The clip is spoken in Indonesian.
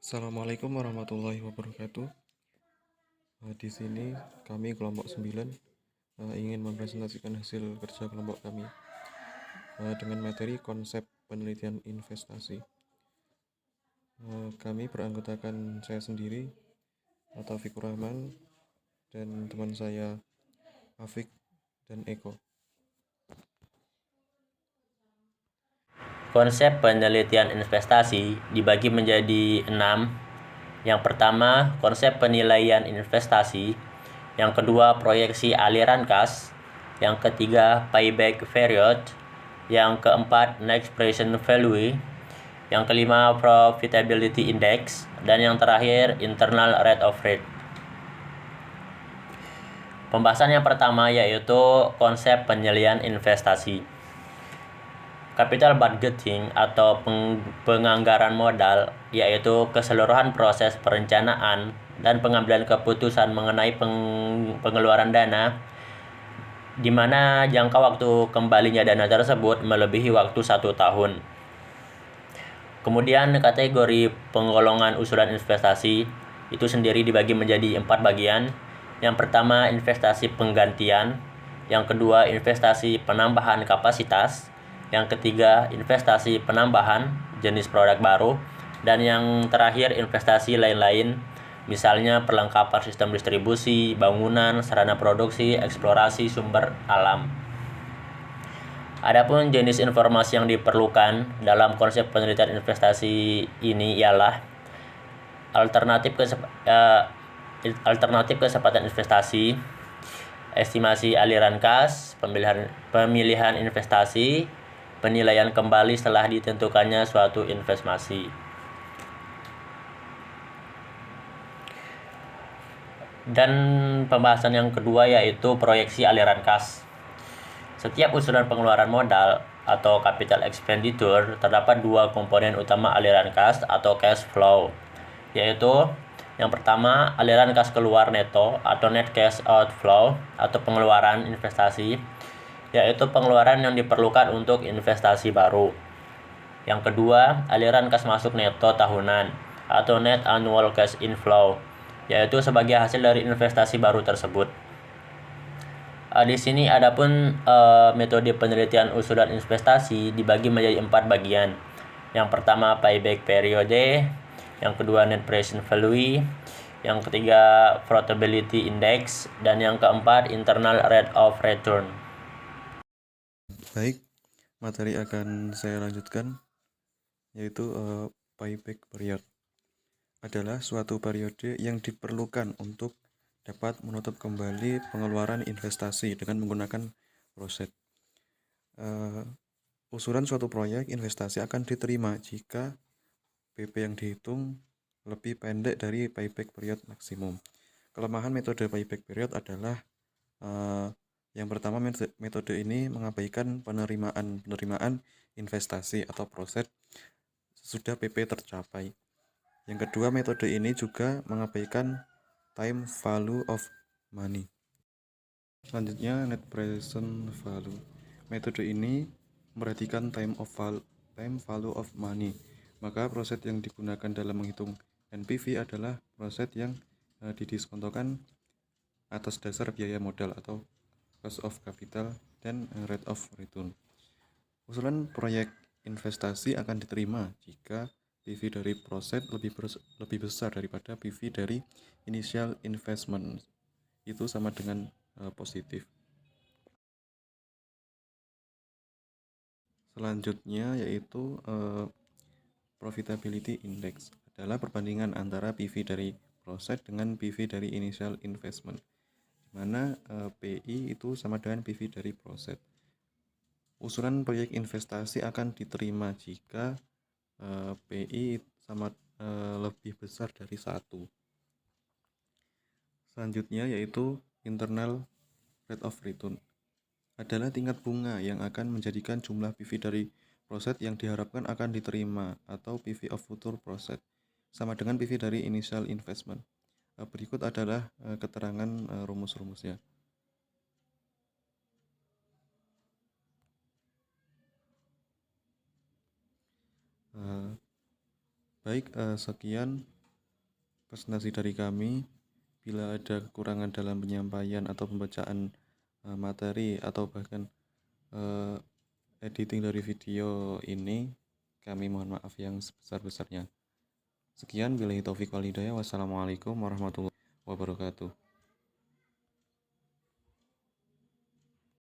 Assalamualaikum warahmatullahi wabarakatuh. Di sini kami kelompok 9 ingin mempresentasikan hasil kerja kelompok kami dengan materi konsep penelitian investasi. Kami beranggotakan saya sendiri, Taufikur Rahman, dan teman saya Afik dan Eko. Konsep penelitian investasi dibagi menjadi 6. Yang pertama, konsep penilaian investasi. Yang kedua, proyeksi aliran kas. Yang ketiga, payback period. Yang keempat, net present value. Yang kelima, profitability index. Dan yang terakhir, internal rate of return. Pembahasan yang pertama yaitu konsep penilaian investasi. Capital budgeting atau penganggaran modal yaitu keseluruhan proses perencanaan dan pengambilan keputusan mengenai pengeluaran dana di mana jangka waktu kembalinya dana tersebut melebihi waktu 1 tahun. Kemudian kategori penggolongan usulan investasi itu sendiri dibagi menjadi 4 bagian. Yang pertama, investasi penggantian. Yang kedua, investasi penambahan kapasitas. Yang ketiga, investasi penambahan jenis produk baru. Dan yang terakhir, investasi lain-lain, misalnya perlengkapan sistem distribusi, bangunan, sarana produksi, eksplorasi sumber alam. Adapun jenis informasi yang diperlukan dalam konsep penelitian investasi ini ialah alternatif kesempatan investasi, estimasi aliran kas, pemilihan investasi, penilaian kembali setelah ditentukannya suatu investasi. Dan pembahasan yang kedua yaitu proyeksi aliran kas. Setiap usulan pengeluaran modal atau capital expenditure terdapat 2 komponen utama aliran kas atau cash flow, yaitu yang pertama, aliran kas keluar neto atau net cash outflow atau pengeluaran investasi, yaitu pengeluaran yang diperlukan untuk investasi baru. Yang kedua, aliran kas masuk neto tahunan atau net annual cash inflow, yaitu sebagai hasil dari investasi baru tersebut. Di sini adapun metode penelitian usulan investasi dibagi menjadi 4 bagian. Yang pertama, payback periode. Yang kedua, net present value. Yang ketiga, profitability index. Dan yang keempat, internal rate of return. Baik, materi akan saya lanjutkan, yaitu payback period adalah suatu periode yang diperlukan untuk dapat menutup kembali pengeluaran investasi dengan menggunakan proses. Usulan suatu proyek investasi akan diterima jika PP yang dihitung lebih pendek dari payback period maksimum. Kelemahan metode payback period adalah yang pertama, metode ini mengabaikan penerimaan investasi atau proses sesudah PP tercapai. Yang kedua, metode ini juga mengabaikan time value of money. Selanjutnya, net present value. Metode ini memperhatikan time value of money. Maka proses yang digunakan dalam menghitung NPV adalah proses yang didiskontokan atas dasar biaya modal atau cost of capital dan rate of return. Usulan proyek investasi akan diterima jika PV dari proses lebih besar daripada PV dari initial investment. Itu sama dengan positif. Selanjutnya yaitu profitability index adalah perbandingan antara PV dari proses dengan PV dari initial investment, di mana PI itu sama dengan PV dari proses. Usulan proyek investasi akan diterima jika PI sama lebih besar dari 1. Selanjutnya yaitu internal rate of return adalah tingkat bunga yang akan menjadikan jumlah PV dari proses yang diharapkan akan diterima atau PV of future process sama dengan PV dari initial investment. Berikut adalah keterangan rumus-rumusnya. Baik, sekian presentasi dari kami. Bila ada kekurangan dalam penyampaian atau pembacaan materi atau bahkan editing dari video ini, kami mohon maaf yang sebesar-besarnya. Sekian, billahi taufik wal hidayah. Wassalamualaikum warahmatullahi wabarakatuh.